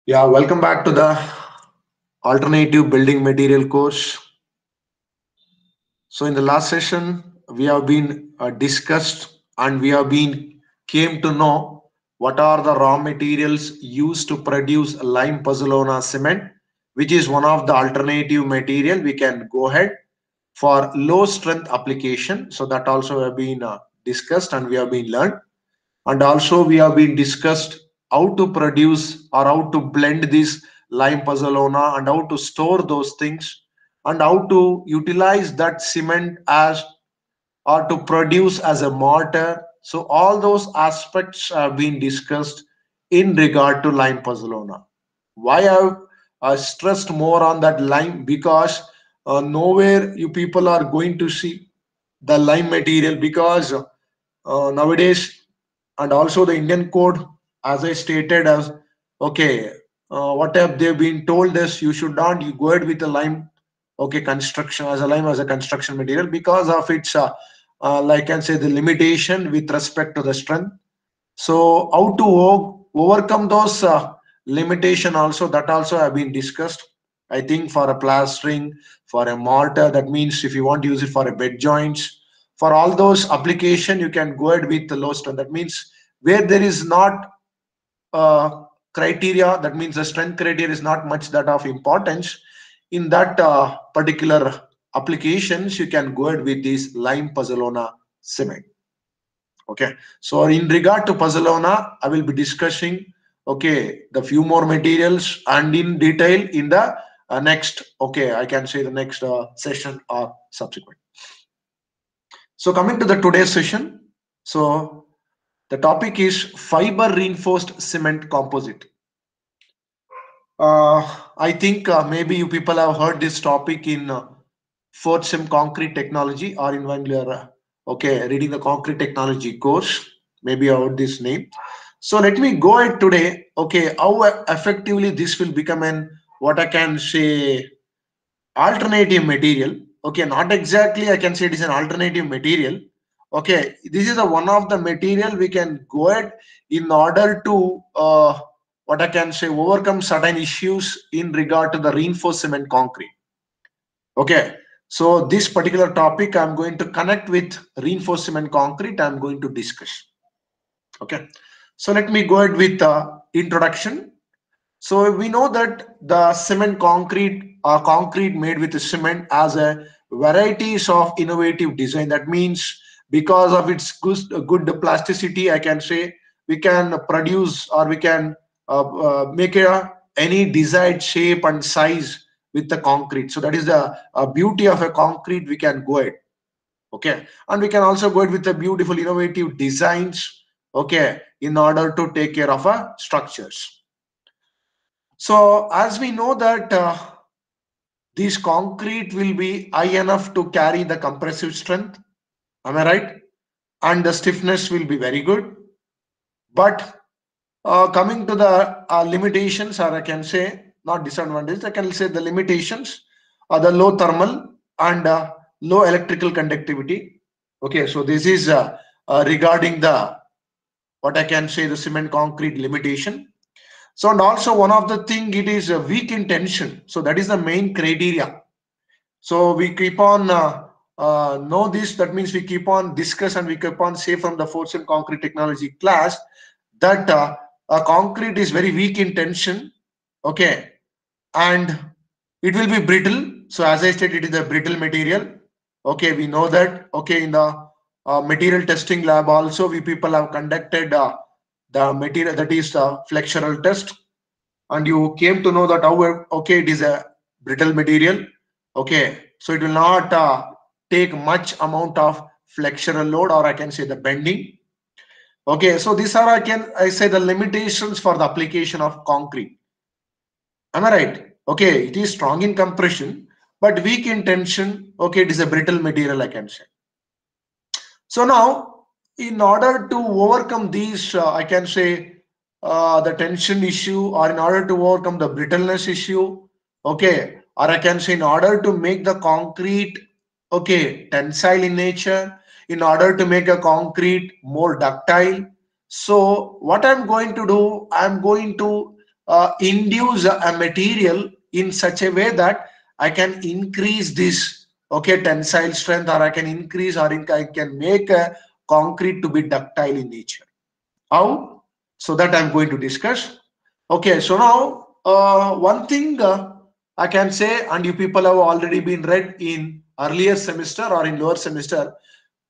Yeah, welcome back to the alternative building material course. So in the last session, we have been discussed and we have been came to know what are the raw materials used to produce lime pozzolana cement, which is one of the alternative material we can go ahead for low strength application. So that also have been discussed and we have been learned. And also we have been discussed how to produce or how to blend this lime pozzolana and how to store those things and how to utilize that cement as or to produce as a mortar. So all those aspects have been discussed in regard to lime pozzolana. Why I've stressed more on that lime? Because nowhere you people are going to see the lime material, because nowadays, and also the Indian code, as I stated, as okay, what have they been told is you should not you go ahead with the lime, okay, construction as a lime as a construction material because of its like I can say the limitation with respect to the strength. So how to overcome those limitation also, that also have been discussed. I think for a plastering, for a mortar, that means if you want to use it for a bed joints, for all those application, you can go ahead with the low strength. That means where there is not criteria, that means the strength criteria is not much that of importance. In that particular applications, you can go ahead with this lime pozzolana cement. Okay, so in regard to pozzolana, I will be discussing okay the few more materials and in detail in the next, okay, I can say the next session or subsequent. So coming to the today's session, so the topic is fiber reinforced cement composite. I think maybe you people have heard this topic in fourth sem concrete technology or in when you are okay reading the concrete technology course. Maybe you heard this name. So let me go ahead today. Okay, how effectively this will become an what I can say alternative material. Okay, not exactly I can say it is an alternative material. Okay, this is a one of the material we can go ahead in order to what I can say overcome certain issues in regard to the reinforced cement concrete. Okay, so this particular topic I'm going to connect with reinforced cement concrete. I'm going to discuss. Okay, so let me go ahead with introduction. So we know that the cement concrete concrete made with cement has a varieties of innovative design. That means because of its good plasticity, I can say we can produce or we can make any desired shape and size with the concrete. So that is the beauty of a concrete. We can go ahead. Okay, and we can also go ahead with the beautiful innovative designs. Okay, in order to take care of structures. So as we know that this concrete will be high enough to carry the compressive strength, am I right? And the stiffness will be very good. But coming to the limitations, or I can say not disadvantages, I can say the limitations are the low thermal and low electrical conductivity. Okay, so this is regarding the what I can say the cement concrete limitation. So and also one of the thing it is weak in tension. So that is the main criteria. So we keep on know this. That means we keep on discuss and we keep on say from the force and concrete technology class that concrete is very weak in tension. Okay, and it will be brittle. So as I said, it is a brittle material. Okay, we know that. Okay, in the material testing lab also we people have conducted the material that is flexural test, and you came to know that how okay it is a brittle material. Okay, so it will not take much amount of flexural load, or I can say the bending. Okay, so these are I say the limitations for the application of concrete. Am I right? Okay, it is strong in compression but weak in tension. Okay, it is a brittle material, I can say. So now, in order to overcome these, I can say the tension issue, or in order to overcome the brittleness issue, okay, or I can say in order to make the concrete, okay, tensile in nature, in order to make a concrete more ductile. So what I'm going to do, I'm going to induce a material in such a way that I can increase this, okay, tensile strength, or I can increase, or I can make a concrete to be ductile in nature. How? So that I'm going to discuss. Okay, so now one thing I can say, and you people have already been read in earlier semester or in lower semester,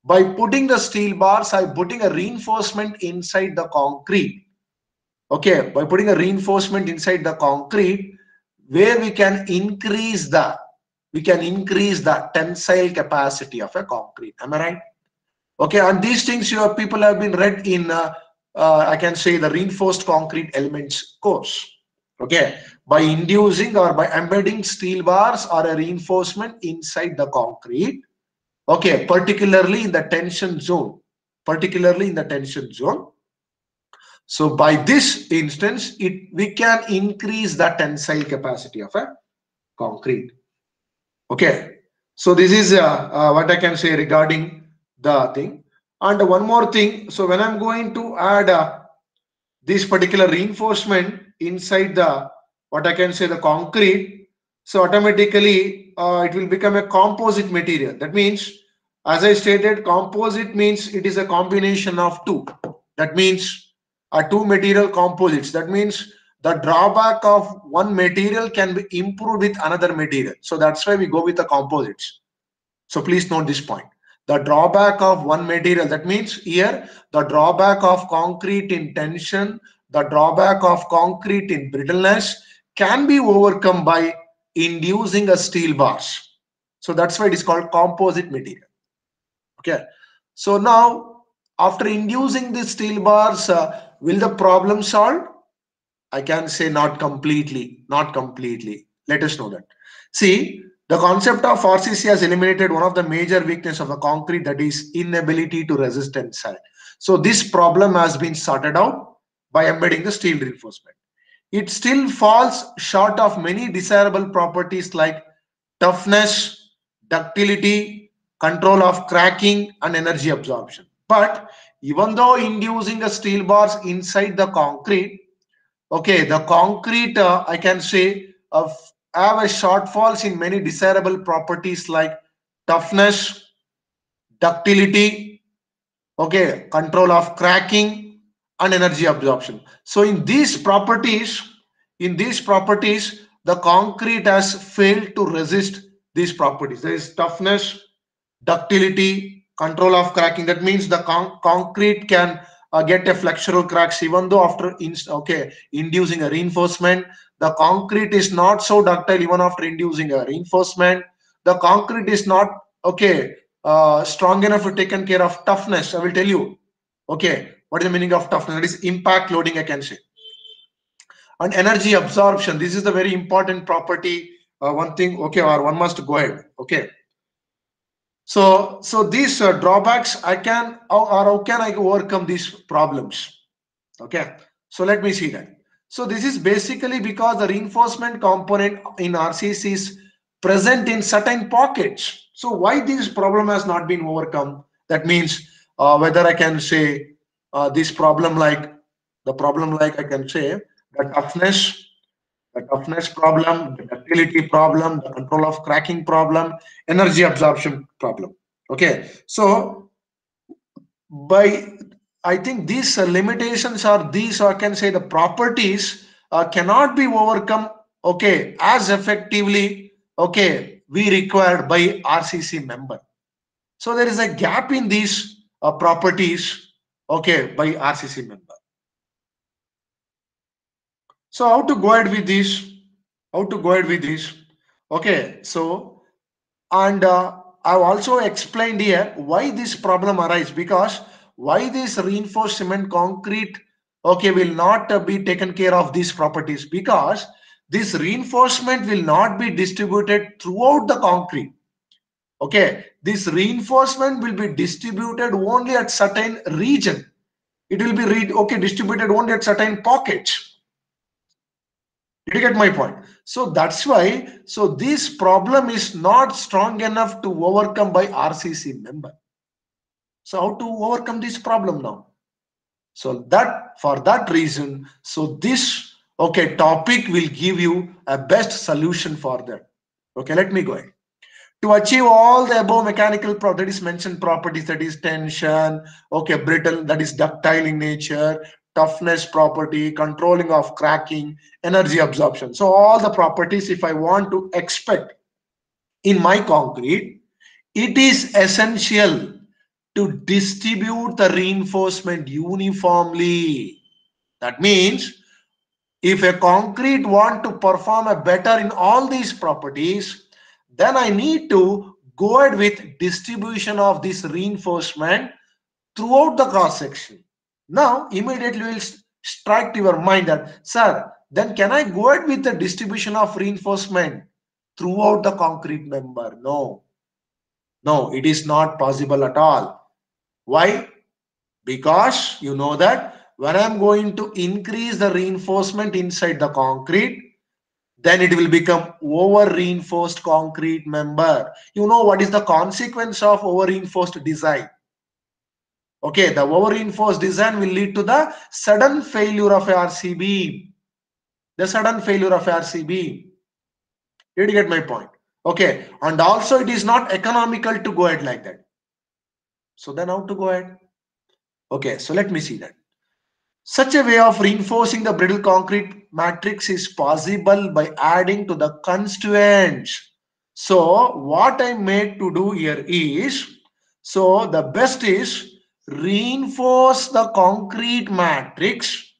by putting the steel bars, I'm putting a reinforcement inside the concrete. Okay, by putting a reinforcement inside the concrete, where we can increase the tensile capacity of a concrete. Am I right? Okay, and these things people have been read in I can say the reinforced concrete elements course. Okay, by inducing or by embedding steel bars or a reinforcement inside the concrete. Okay, particularly in the tension zone. Particularly in the tension zone. So by this instance, we can increase the tensile capacity of a concrete. Okay, so this is what I can say regarding the thing. And one more thing, so when I'm going to add this particular reinforcement inside the, what I can say, the concrete, so automatically it will become a composite material. That means, as I stated, composite means it is a combination of two. That means two material composites. That means the drawback of one material can be improved with another material. So that's why we go with the composites. So please note this point. The drawback of one material, that means here the drawback of concrete in tension, the drawback of concrete in brittleness can be overcome by inducing a steel bars. So that's why it is called composite material. Okay. So now after inducing the steel bars, will the problem solve? I can say not completely, not completely. Let us know that. See, the concept of RCC has eliminated one of the major weaknesses of a concrete, that is inability to resist tensile. So this problem has been sorted out by embedding the steel reinforcement. It still falls short of many desirable properties like toughness, ductility, control of cracking, and energy absorption. But even though inducing a steel bars inside the concrete, okay, the concrete, I can say, have a shortfalls in many desirable properties like toughness, ductility, okay, control of cracking, and energy absorption. So in these properties, the concrete has failed to resist these properties. There is toughness, ductility, control of cracking. That means the concrete can get a flexural cracks even though after inducing a reinforcement. The concrete is not so ductile even after inducing a reinforcement. The concrete is not strong enough to take care of toughness. I will tell you. Okay, what is the meaning of toughness? That is impact loading, I can say. And energy absorption. This is the very important property. One thing, okay, or one must go ahead. Okay. So these drawbacks I can, or how can I overcome these problems? Okay, so let me see that. So this is basically because the reinforcement component in RCC is present in certain pockets. So why this problem has not been overcome? That means whether I can say this problem like I can say the toughness problem, the ductility problem, the control of cracking problem, energy absorption problem. Okay, so by I think these limitations are these, or I can say the properties cannot be overcome. Okay, as effectively. Okay, we required by RCC member. So there is a gap in these properties. Okay, by RCC member. So how to go ahead with this? How to go ahead with this? Okay, so and I've also explained here why this problem arises, because why this reinforced cement concrete will not be taken care of these properties, because this reinforcement will not be distributed throughout the concrete. Okay, this reinforcement will be distributed only at certain region. It will be distributed only at certain pockets. Did you get my point? So that's why, so this problem is not strong enough to overcome by RCC member. So how to overcome this problem now? So that, for that reason, so this okay, topic will give you a best solution for that. Okay, let me go ahead. To achieve all the above mechanical properties mentioned properties, that is tension, okay, brittle, that is ductile in nature, toughness property, controlling of cracking, energy absorption. So all the properties, if I want to expect in my concrete, it is essential to distribute the reinforcement uniformly. That means if a concrete want to perform a better in all these properties, then I need to go ahead with distribution of this reinforcement throughout the cross section. Now immediately will strike to your mind that, sir, then can I go ahead with the distribution of reinforcement throughout the concrete member? No, no, it is not possible at all. Why? Because you know that when I'm going to increase the reinforcement inside the concrete, then it will become over reinforced concrete member. You know what is the consequence of over reinforced design? Okay, the over reinforced design will lead to the sudden failure of RCB. The sudden failure of RCB. Did you get my point? Okay, and also it is not economical to go ahead like that. So then how to go ahead? Okay, so let me see that. Such a way of reinforcing the brittle concrete matrix is possible by adding to the constituents. So what I made to do here is, so the best is reinforce the concrete matrix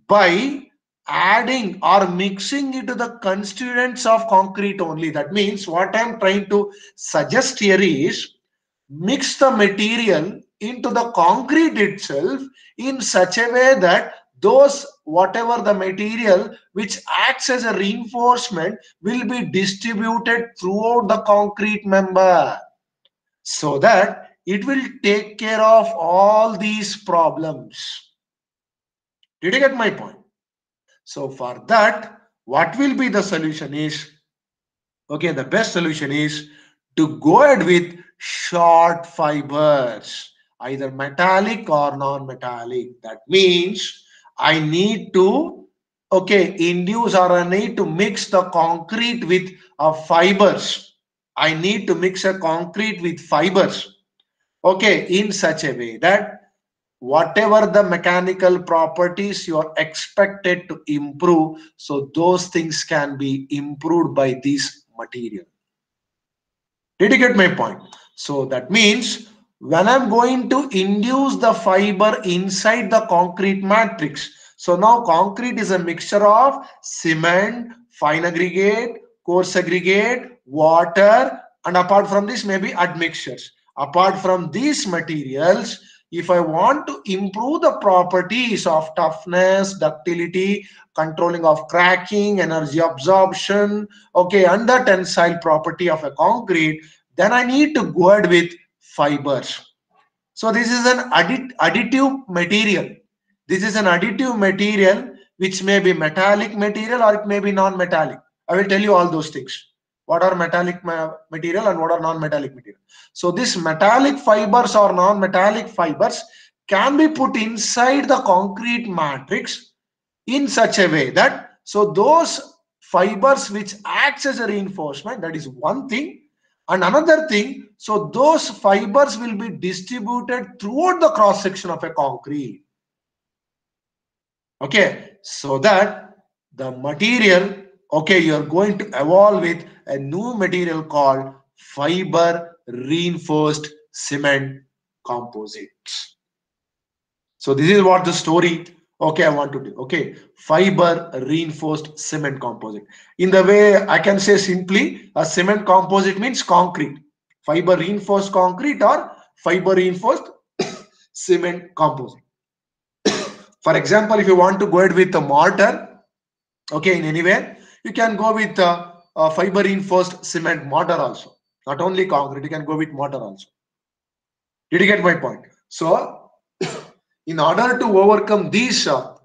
by adding or mixing into the constituents of concrete only. That means what I am trying to suggest here is mix the material into the concrete itself in such a way that those whatever the material which acts as a reinforcement will be distributed throughout the concrete member, so that it will take care of all these problems. Did you get my point? So for that, what will be the solution is, okay, the best solution is to go ahead with short fibers, either metallic or non-metallic. That means I need to, okay, induce or I need to mix the concrete with fibers. I need to mix a concrete with fibers, okay, in such a way that whatever the mechanical properties you are expected to improve, so those things can be improved by this material. Did you get my point? So that means when I'm going to induce the fiber inside the concrete matrix, so now concrete is a mixture of cement, fine aggregate, coarse aggregate, water, and apart from this maybe admixtures. Apart from these materials, if I want to improve the properties of toughness, ductility, controlling of cracking, energy absorption, okay, and the tensile property of a concrete, then I need to go ahead with fibers. So this is an additive material. This is an additive material which may be metallic material or it may be non-metallic. I will tell you all those things. What are metallic material and what are non-metallic material. So this metallic fibers or non-metallic fibers can be put inside the concrete matrix in such a way that, so those fibers which acts as a reinforcement, that is one thing. And another thing, so those fibers will be distributed throughout the cross section of a concrete. Okay, so that the material, okay, you are going to evolve with a new material called fiber reinforced cement composites. So this is what the story, okay, I want to do. Okay, fiber reinforced cement composite. In the way I can say simply, a cement composite means concrete. Fiber reinforced concrete or fiber reinforced cement composite. For example, if you want to go ahead with a mortar, okay, in anywhere, you can go with a fiber reinforced cement mortar also. Not only concrete, you can go with mortar also. Did you get my point? So, in order to overcome these, or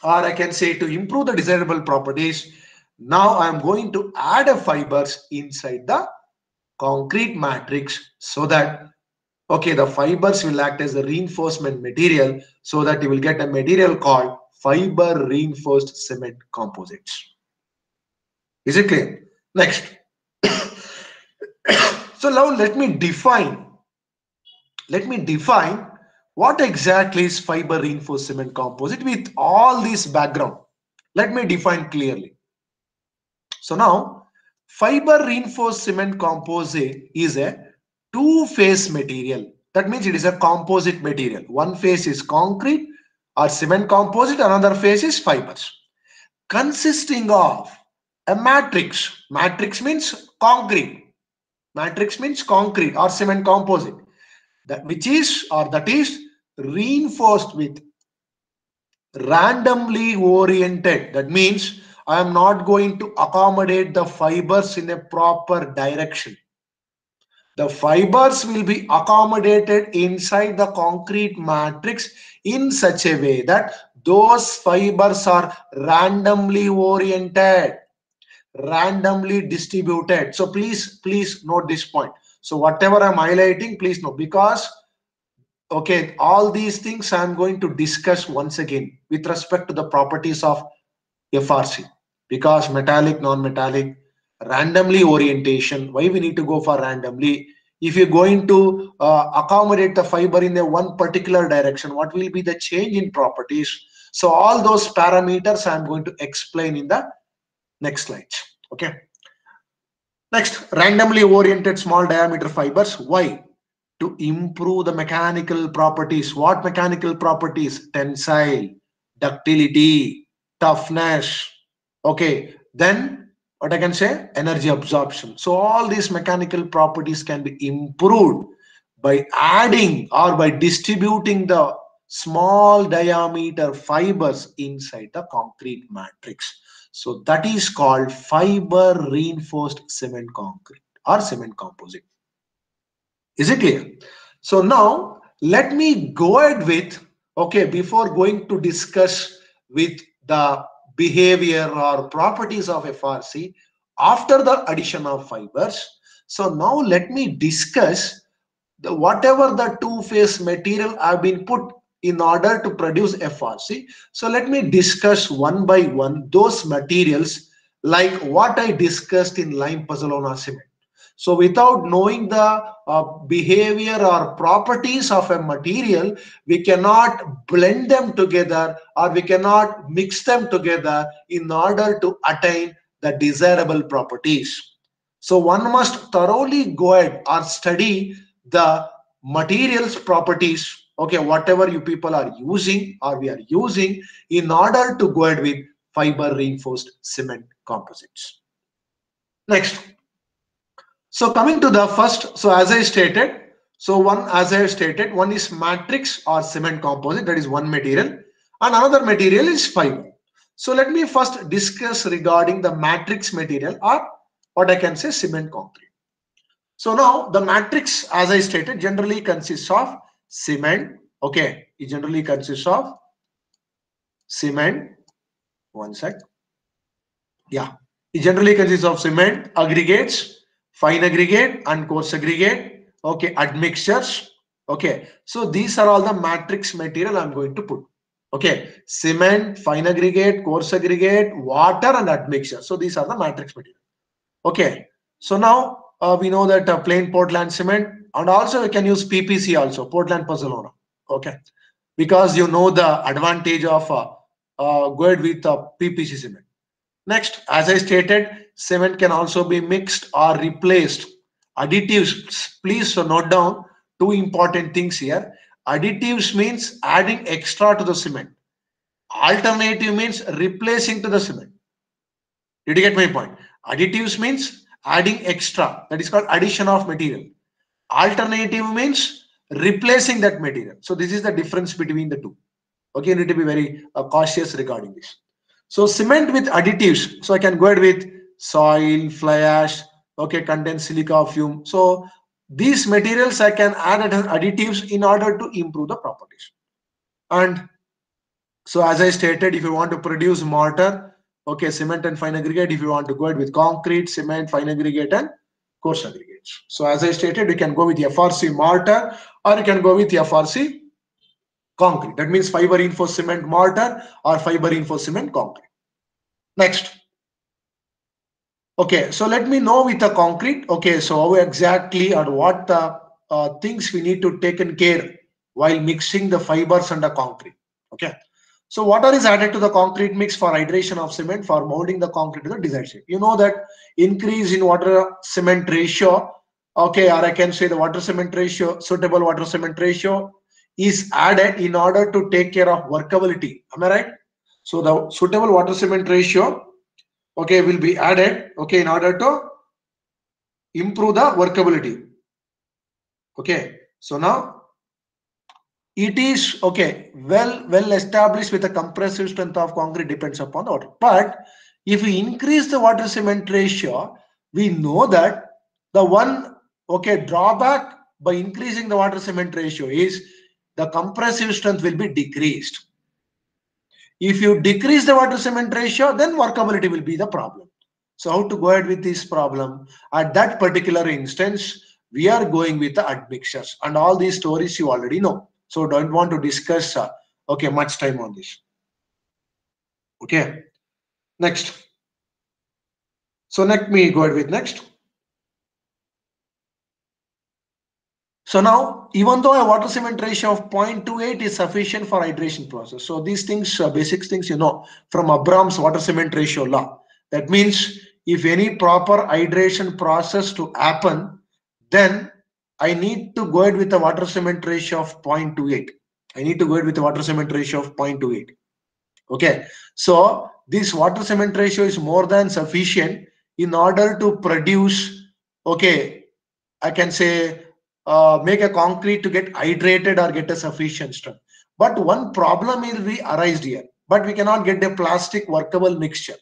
I can say to improve the desirable properties, now I am going to add a fibers inside the concrete matrix, so that, okay, the fibers will act as a reinforcement material, so that you will get a material called fiber reinforced cement composites. Is it clear? Next. So now let me define what exactly is fiber reinforced cement composite with all this background. Let me define clearly. So now, fiber reinforced cement composite is a two-phase material. That means it is a composite material. One phase is concrete or cement composite, another phase is fibers. Consisting of a matrix. Matrix means concrete. Matrix means concrete or cement composite. That is reinforced with randomly oriented. That means I am not going to accommodate the fibers in a proper direction. The fibers will be accommodated inside the concrete matrix in such a way that those fibers are randomly oriented, randomly distributed. So please note this point. So whatever I'm highlighting, please note, because okay, all these things I'm going to discuss once again with respect to the properties of FRC, because metallic, non-metallic, randomly orientation. Why we need to go for randomly? If you're going to accommodate the fiber in a one particular direction, what will be the change in properties? So all those parameters I'm going to explain in the next slides. Okay. Next, randomly oriented small diameter fibers. Why? To improve the mechanical properties. What mechanical properties? Tensile, ductility, toughness. Okay, then what I can say? Energy absorption. So all these mechanical properties can be improved by adding or by distributing the small diameter fibers inside the concrete matrix. So that is called fiber reinforced cement concrete or cement composite. Is it clear? So now let me go ahead with, okay, before going to discuss with the behavior or properties of FRC after the addition of fibers. So now let me discuss whatever the two-phase material have been put in order to produce FRC. So let me discuss one by one those materials like what I discussed in lime pozzolana cement. So without knowing the behavior or properties of a material, we cannot blend them together or we cannot mix them together in order to attain the desirable properties. So one must thoroughly go ahead or study the materials properties, okay, whatever you people are using or we are using in order to go ahead with fiber reinforced cement composites. Next. So coming to the first, so as I stated, one is matrix or cement composite, that is one material, and another material is fiber. So let me first discuss regarding the matrix material or what I can say cement concrete. So now the matrix, as I stated, generally consists of cement. Okay, it generally consists of cement. One sec. Yeah, it generally consists of cement, aggregates, fine aggregate and coarse aggregate, okay, admixtures. Okay, so these are all the matrix material I'm going to put. Okay, cement, fine aggregate, coarse aggregate, water and admixture. So these are the matrix material. Okay, so now we know that plain Portland cement, and also we can use PPC also, Portland pozzolana. Okay, because you know the advantage of going with PPC cement. Next, as I stated, cement can also be mixed or replaced. Additives, please note down two important things here. Additives means adding extra to the cement. Alternative means replacing to the cement. Did you get my point? Additives means adding extra. That is called addition of material. Alternative means replacing that material. So this is the difference between the two. Okay, you need to be very cautious regarding this. So cement with additives. So I can go ahead with soil, fly ash, okay, condensed silica fume. So these materials I can add as additives in order to improve the properties. And so as I stated, if you want to produce mortar, okay, cement and fine aggregate. If you want to go ahead with concrete, cement, fine aggregate and coarse aggregates. So as I stated, you can go with FRC mortar or you can go with FRC concrete. That means fiber reinforced cement mortar or fiber reinforced cement concrete. Next. Okay, so let me know with the concrete. Okay, so how exactly or what things we need to take in care while mixing the fibers and the concrete. Okay, so water is added to the concrete mix for hydration of cement for molding the concrete to the desired shape. You know that increase in water cement ratio, okay, or I can say the water cement ratio, suitable water cement ratio is added in order to take care of workability. Am I right? So the suitable water cement ratio, okay, will be added, okay, in order to improve the workability. Okay, so now it is okay, well established with the compressive strength of concrete depends upon the water. But if we increase the water cement ratio, we know that the one, okay, drawback by increasing the water cement ratio is the compressive strength will be decreased. If you decrease the water cement ratio, then workability will be the problem. So how to go ahead with this problem? At that particular instance, we are going with the admixtures, and all these stories you already know. So don't want to discuss okay, much time on this. Okay, next. So let me go ahead with next. So now, even though a water cement ratio of 0.28 is sufficient for hydration process. So these things, basic things, you know, from Abram's water cement ratio law. That means if any proper hydration process to happen, then I need to go ahead with a water cement ratio of 0.28. I need to go ahead with a water cement ratio of 0.28. Okay. So this water cement ratio is more than sufficient in order to produce, okay, I can say make a concrete to get hydrated or get a sufficient strength. But one problem will be arised here. But we cannot get a plastic workable mixture.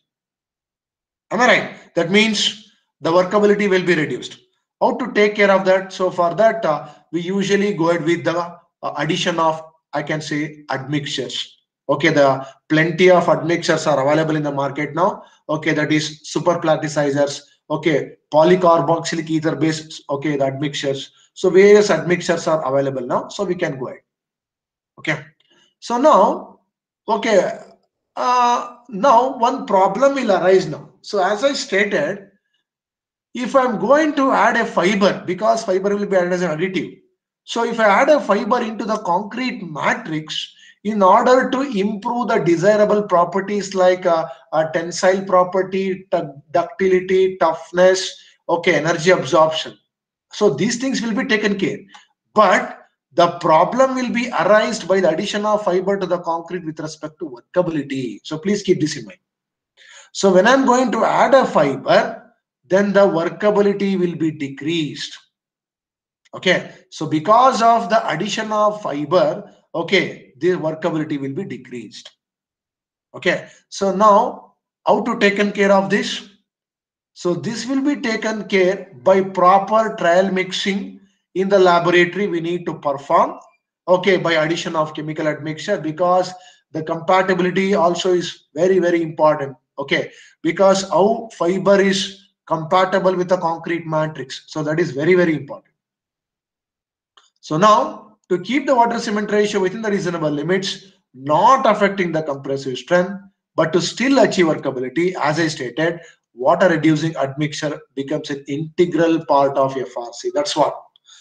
Am I right? That means the workability will be reduced. How to take care of that? So for that, we usually go ahead with the addition of, I can say, admixtures. Okay, the plenty of admixtures are available in the market now. Okay, that is super plasticizers. Okay, polycarboxylic ether based. Okay, the admixtures. So various admixtures are available now. So we can go ahead. Okay. So now, okay, now one problem will arise now. So as I stated, if I'm going to add a fiber, because fiber will be added as an additive. So if I add a fiber into the concrete matrix, in order to improve the desirable properties like a tensile property, ductility, toughness, okay, energy absorption. So these things will be taken care. But the problem will be arised by the addition of fiber to the concrete with respect to workability. So please keep this in mind. So when I'm going to add a fiber, then the workability will be decreased. Okay, so because of the addition of fiber, okay, the workability will be decreased. Okay, so now how to taken care of this? So this will be taken care by proper trial mixing in the laboratory we need to perform, okay, by addition of chemical admixture, because the compatibility also is very, very important, okay, because how fiber is compatible with the concrete matrix. So that is very, very important. So now to keep the water cement ratio within the reasonable limits, not affecting the compressive strength, but to still achieve workability, as I stated, water reducing admixture becomes an integral part of FRC. That's what.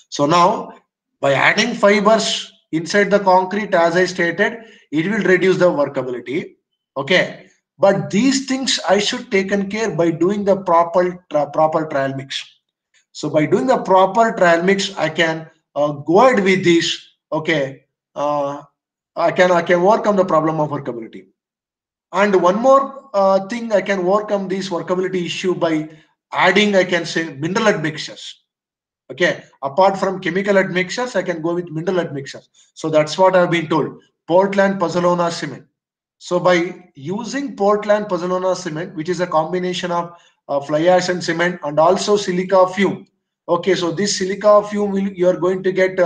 So now by adding fibers inside the concrete, as I stated, it will reduce the workability. Okay. But these things I should taken care by doing the proper trial mix. So by doing the proper trial mix, I can go ahead with this. Okay, I can overcome the problem of workability. And one more thing, I can overcome this workability issue by adding, I can say, mineral admixtures. Okay, apart from chemical admixtures, I can go with mineral admixtures. So that's what I've been told. Portland pozzolana cement. So by using Portland pozzolana cement, which is a combination of fly ash and cement and also silica fume. Okay, so this silica fume you are going to get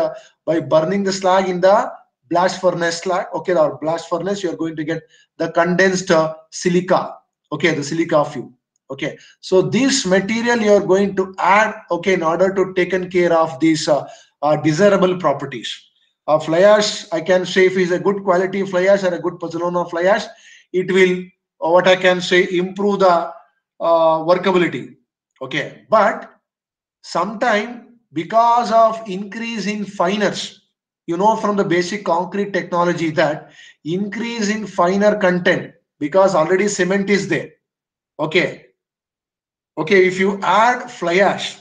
by burning the slag in the blast furnace slag. Okay, or blast furnace, you are going to get the condensed silica. Okay, the silica fume. Okay, so this material you are going to add, okay, in order to taken care of these desirable properties. fly ash, I can say if it's a good quality fly ash or a good pozzolana fly ash, it will, what I can say, improve the workability. Okay, but sometime because of increase in finers, from the basic concrete technology that increase in finer content, because already cement is there. Okay, okay, if you add fly ash,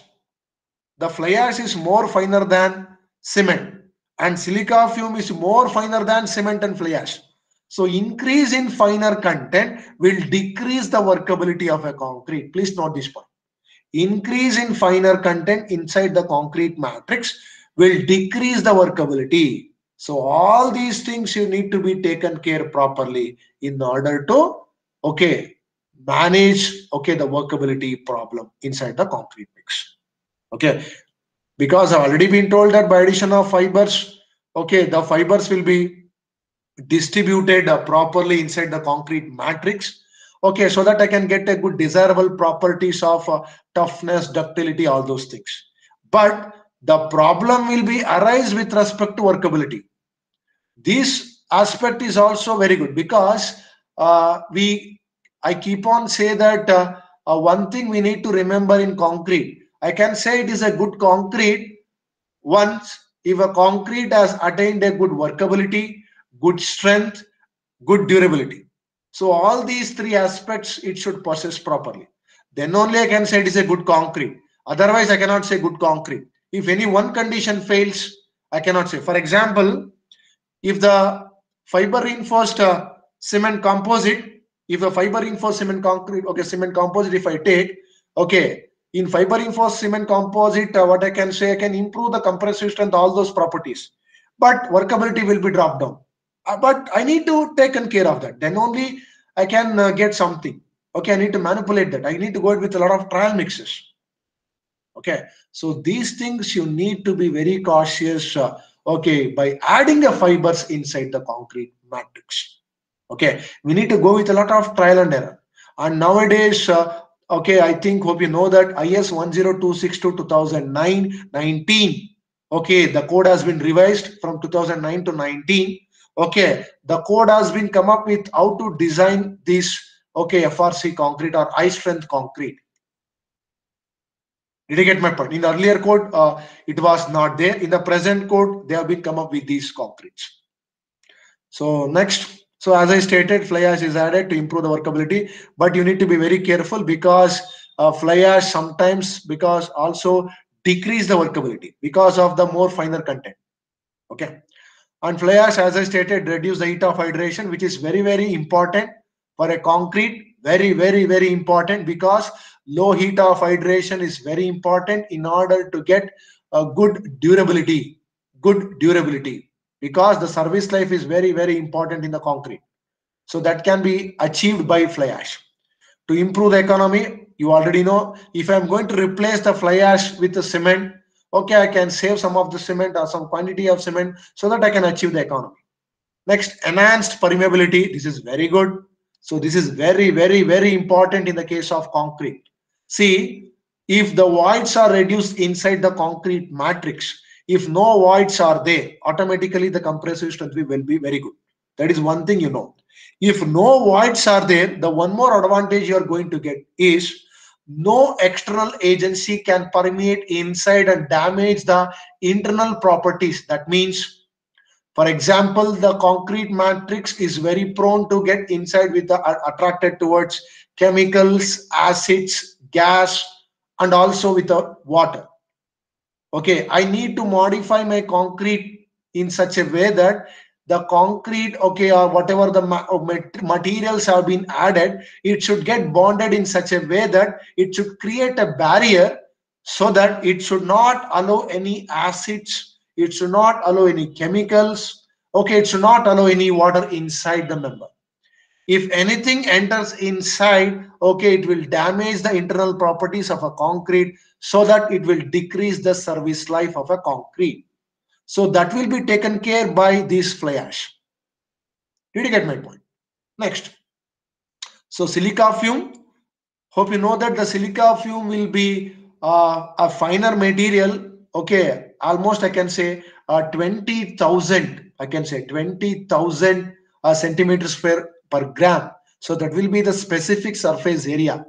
the fly ash is more finer than cement, and silica fume is more finer than cement and fly ash. So increase in finer content will decrease the workability of a concrete. Please note this point. Increase in finer content inside the concrete matrix will decrease the workability. So all these things you need to be taken care properly in order to, okay, manage, okay, the workability problem inside the concrete mix. Okay, because I've already been told that by addition of fibers, okay, the fibers will be distributed properly inside the concrete matrix, okay, so that I can get a good desirable properties of toughness, ductility, all those things. But the problem will be arise with respect to workability. This aspect is also very good, because we I keep on say that one thing we need to remember in concrete, I can say it is a good concrete once if a concrete has attained a good workability, good strength, good durability. So all these three aspects it should possess properly. Then only I can say it is a good concrete. Otherwise, I cannot say good concrete. If any one condition fails, I cannot say. For example, if the fiber reinforced cement composite, if a fiber reinforced cement concrete, okay, cement composite, if I take, okay, in fiber reinforced cement composite, what I can say, I can improve the compressive strength, all those properties, but workability will be dropped down. But I need to taken care of that. Then only I can get something. Okay, I need to manipulate that. I need to go with a lot of trial mixes. Okay, so these things you need to be very cautious, okay, by adding the fibers inside the concrete matrix. Okay, we need to go with a lot of trial and error. And nowadays, okay, I think, hope you know that IS 10262 2009 19, okay, the code has been revised from 2009 to 19. Okay, the code has been come up with how to design this, okay, FRC concrete or high strength concrete. Did you get my point? In the earlier code, it was not there. In the present code, they have been come up with these concretes. So next, so as I stated, fly ash is added to improve the workability, but you need to be very careful, because fly ash sometimes because also decrease the workability because of the more finer content. Okay, and fly ash, as I stated, reduce the heat of hydration, which is very, very important for a concrete. Very, very, very important, because low heat of hydration is very important in order to get a good durability. Good durability, because the service life is very, very important in the concrete. So that can be achieved by fly ash. To improve the economy, you already know, if I'm going to replace the fly ash with the cement, okay, I can save some of the cement or some quantity of cement so that I can achieve the economy. Next, enhanced permeability. This is very good. So this is very, very, very important in the case of concrete. See, if the voids are reduced inside the concrete matrix, if no voids are there, automatically the compressive strength will be very good. That is one thing you know. If no voids are there, the one more advantage you are going to get is no external agency can permeate inside and damage the internal properties. That means, for example, the concrete matrix is very prone to get inside with the attracted towards chemicals, acids, gas, and also with the water. Okay, I need to modify my concrete in such a way that the concrete, okay, or whatever the materials have been added, it should get bonded in such a way that it should create a barrier, so that it should not allow any acids, it should not allow any chemicals, okay, it should not allow any water inside the member. If anything enters inside, okay, it will damage the internal properties of a concrete, so that it will decrease the service life of a concrete. So that will be taken care by this fly ash. Did you get my point? Next, so silica fume. Hope you know that the silica fume will be a finer material. okay, almost I can say 20,000, I can say 20,000 centimeters per gram. So that will be the specific surface area.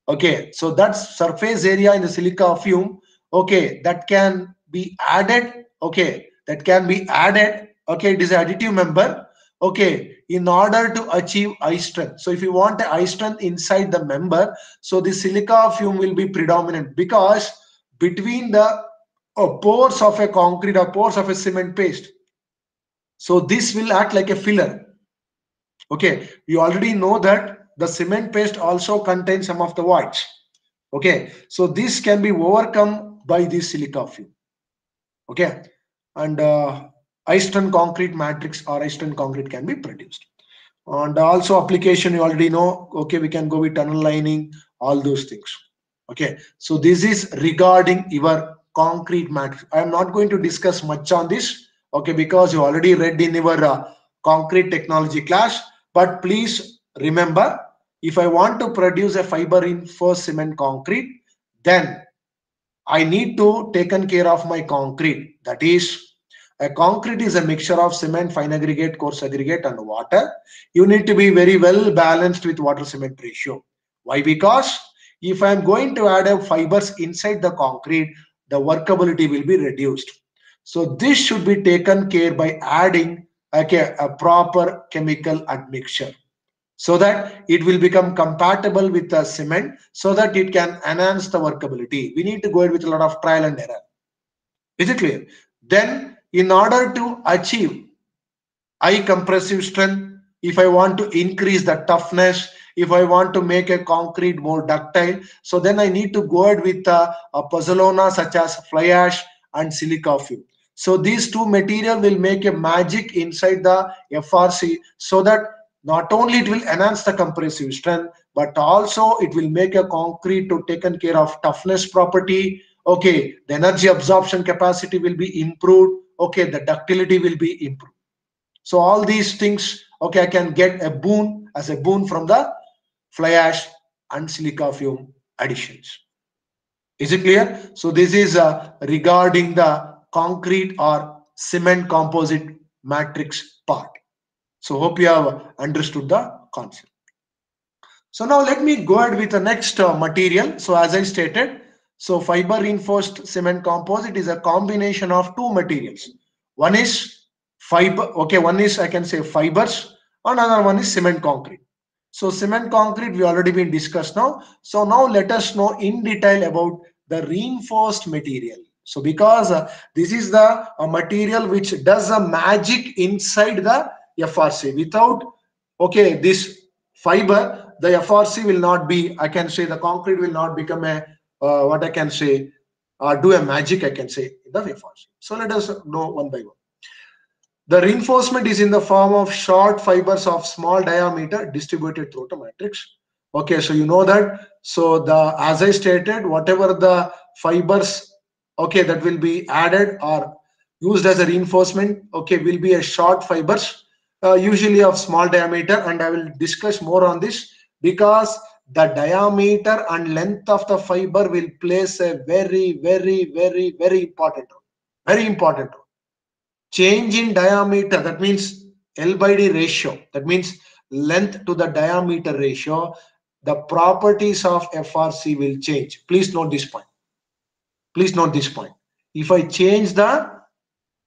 Okay, so that's surface area in the silica fume. Okay, that can be added. Okay, that can be added. Okay, it is additive member. Okay, in order to achieve eye strength. So if you want a eye strength inside the member, so the silica fume will be predominant, because between the pores of a concrete or pores of a cement paste, so this will act like a filler. Okay, you already know that the cement paste also contains some of the voids. Okay, so this can be overcome by this silica fume. Okay, and iced concrete matrix or iced concrete can be produced. And also application, you already know. Okay, we can go with tunnel lining, all those things. Okay, so this is regarding your concrete matrix. I am not going to discuss much on this. Okay, because you already read in your concrete technology class. But please remember, if I want to produce a fiber reinforced cement concrete, then I need to taken care of my concrete. That is, a concrete is a mixture of cement, fine aggregate, coarse aggregate, and water. You need to be very well balanced with water cement ratio. Why? Because if I am going to add a fibers inside the concrete, the workability will be reduced. So this should be taken care by adding a proper chemical admixture, so that it will become compatible with the cement, so that it can enhance the workability. We need to go with a lot of trial and error. Is it clear? Then in order to achieve high compressive strength, if I want to increase the toughness, if I want to make a concrete more ductile, so then I need to go ahead with a pozzolana such as fly ash and silica fume. So these two material will make a magic inside the FRC, so that not only it will enhance the compressive strength, but also it will make a concrete to taken care of toughness property. Okay, the energy absorption capacity will be improved. Okay, the ductility will be improved. So all these things, okay, I can get a boon as a boon from the fly ash and silica fume additions. Is it clear? So this is regarding the concrete or cement composite matrix part. So hope you have understood the concept. So now let me go ahead with the next material. So as I stated, so fiber reinforced cement composite is a combination of two materials. One is fiber, okay, one is I can say fibers, another one is cement concrete. So cement concrete we already been discussed now. So now let us know in detail about the reinforced material. So because this is the material which does a magic inside the FRC. Without, okay, this fiber, the FRC will not be, I can say the concrete will not become a what I can say do a magic, I can say, in the FRC. So let us know one by one. The reinforcement is in the form of short fibers of small diameter distributed throughout the matrix. Okay, so you know that. So the, as I stated, whatever the fibers, okay, that will be added or used as a reinforcement, okay, will be a short fibers, usually of small diameter, and I will discuss more on this, because the diameter and length of the fiber will plays a very, very, very, very important role. Very important role. Change in diameter, that means L by D ratio, that means length to the diameter ratio, the properties of FRC will change. Please note this point. Please note this point. If I change the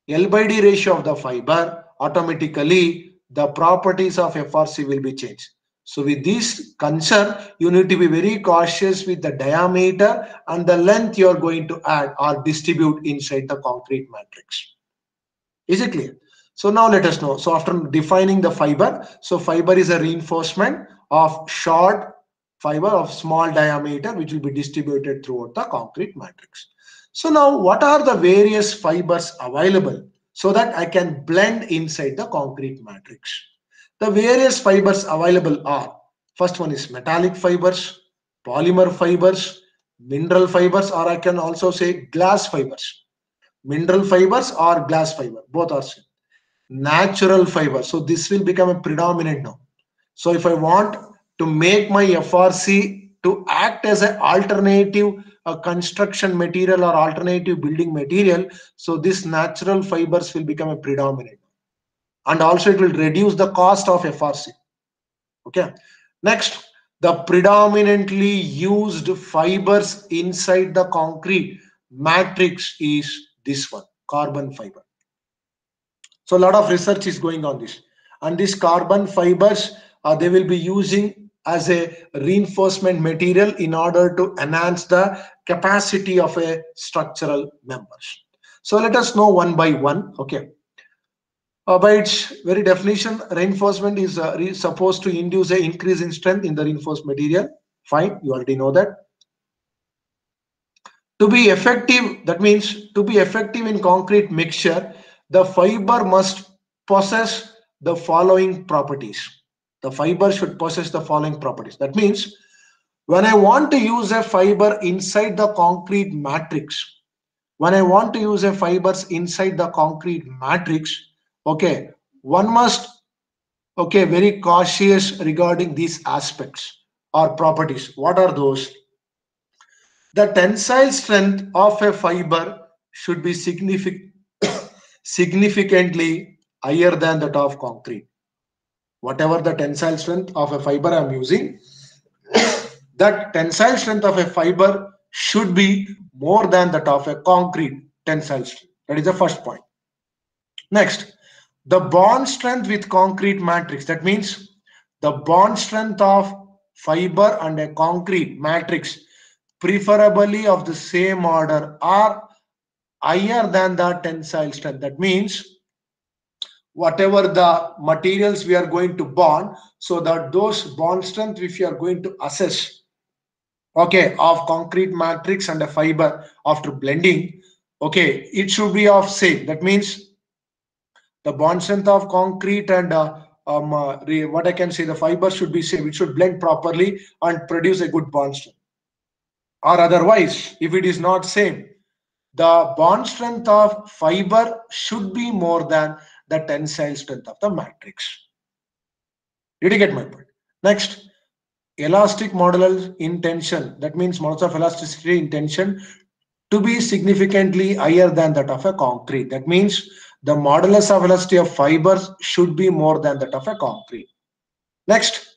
L by D ratio of the fiber, automatically the properties of FRC will be changed. So with this concern, you need to be very cautious with the diameter and the length you are going to add or distribute inside the concrete matrix. Is it clear? So now let us know. So after defining the fiber, so fiber is a reinforcement of short fiber of small diameter which will be distributed throughout the concrete matrix. So now what are the various fibers available so that I can blend inside the concrete matrix? The various fibers available are, first one is metallic fibers, polymer fibers, mineral fibers, or I can also say glass fibers. Mineral fibers or glass fiber, both are same. Natural fiber, so this will become a predominant now. So if I want to make my FRC to act as an alternative construction material or alternative building material. So this natural fibers will become a predominant, and also it will reduce the cost of FRC. Okay. Next, the predominantly used fibers inside the concrete matrix is this one, carbon fiber. So a lot of research is going on this, and these carbon fibers they will be using as a reinforcement material in order to enhance the capacity of a structural members. So let us know one by one. Okay. By its very definition, reinforcement is supposed to induce an increase in strength in the reinforced material. Fine, you already know that. To be effective, that means to be effective in concrete mixture, the fiber must possess the following properties. The fiber should possess the following properties. That means when I want to use a fiber inside the concrete matrix, when I want to use a fibers inside the concrete matrix, okay, one must, okay, very cautious regarding these aspects or properties. What are those? The tensile strength of a fiber should be significantly higher than that of concrete. Whatever the tensile strength of a fiber I'm using, that tensile strength of a fiber should be more than that of a concrete tensile strength. That is the first point. Next, the bond strength with concrete matrix. That means the bond strength of fiber and a concrete matrix, preferably of the same order, are higher than the tensile strength. That means whatever the materials we are going to bond, so that those bond strength if you are going to assess, okay, of concrete matrix and a fiber after blending, okay, it should be of same. That means the bond strength of concrete and what I can say, the fiber should be same. It should blend properly and produce a good bond strength. Or otherwise, if it is not same, the bond strength of fiber should be more than the tensile strength of the matrix. Did you get my point? Next, elastic modulus in tension. That means modulus of elasticity in tension to be significantly higher than that of a concrete. That means the modulus of elasticity of fibers should be more than that of a concrete. Next,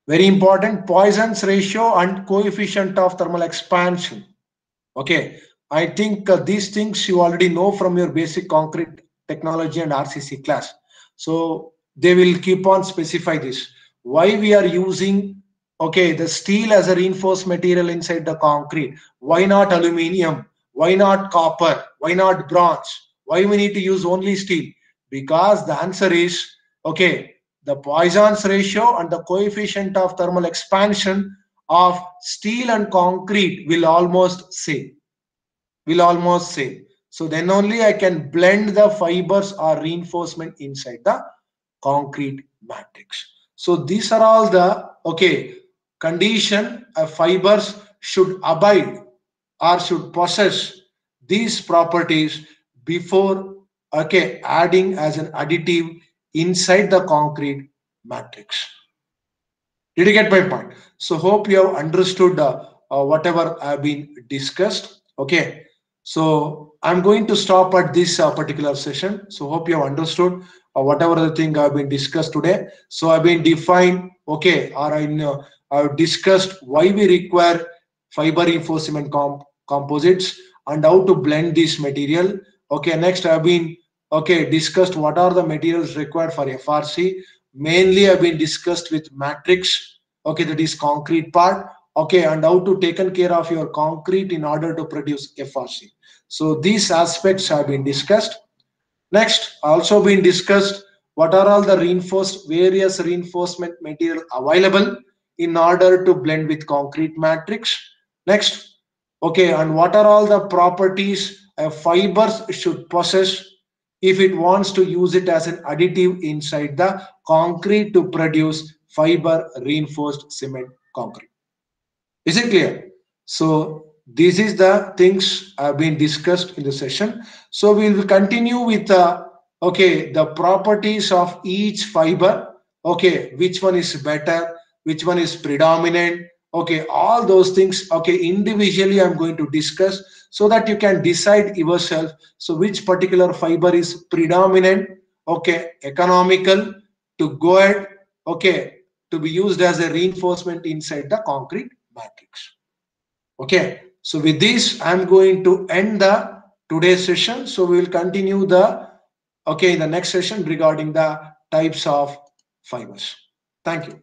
very important, Poisson's ratio and coefficient of thermal expansion. Okay, I think these things you already know from your basic concrete technology and RCC class. So they will keep on specify this. Why we are using, okay, the steel as a reinforced material inside the concrete? Why not aluminium? Why not copper? Why not bronze? Why we need to use only steel? Because the answer is, okay, the Poisson's ratio and the coefficient of thermal expansion of steel and concrete will almost same. So then only I can blend the fibers or reinforcement inside the concrete matrix. So these are all the, okay, condition fibers should abide or should possess these properties before, okay, adding as an additive inside the concrete matrix. Did you get my point? So hope you have understood whatever I've been discussed. Okay, so I'm going to stop at this particular session. So hope you have understood whatever the thing I've been discussed today. So I've been defined, okay, or I've discussed why we require fiber reinforcement composites and how to blend this material. Okay, next I've been, okay, discussed what are the materials required for FRC. Mainly I've been discussed with matrix, okay, that is concrete part, okay, and how to taken care of your concrete in order to produce FRC. So these aspects have been discussed. Next, also been discussed what are all the various reinforcement material available in order to blend with concrete matrix. Next, okay, and what are all the properties fibers should possess if it wants to use it as an additive inside the concrete to produce fiber reinforced cement concrete. Is it clear? So this is the things have been discussed in the session. So we will continue with okay, the properties of each fiber. Okay, which one is better, which one is predominant, Okay, all those things, okay, individually I'm going to discuss so that you can decide yourself. So which particular fiber is predominant, okay, economical to go ahead, okay, to be used as a reinforcement inside the concrete matrix. Okay, so with this, I'm going to end the today's session. So we will continue the, okay, the next session regarding the types of fibers. Thank you.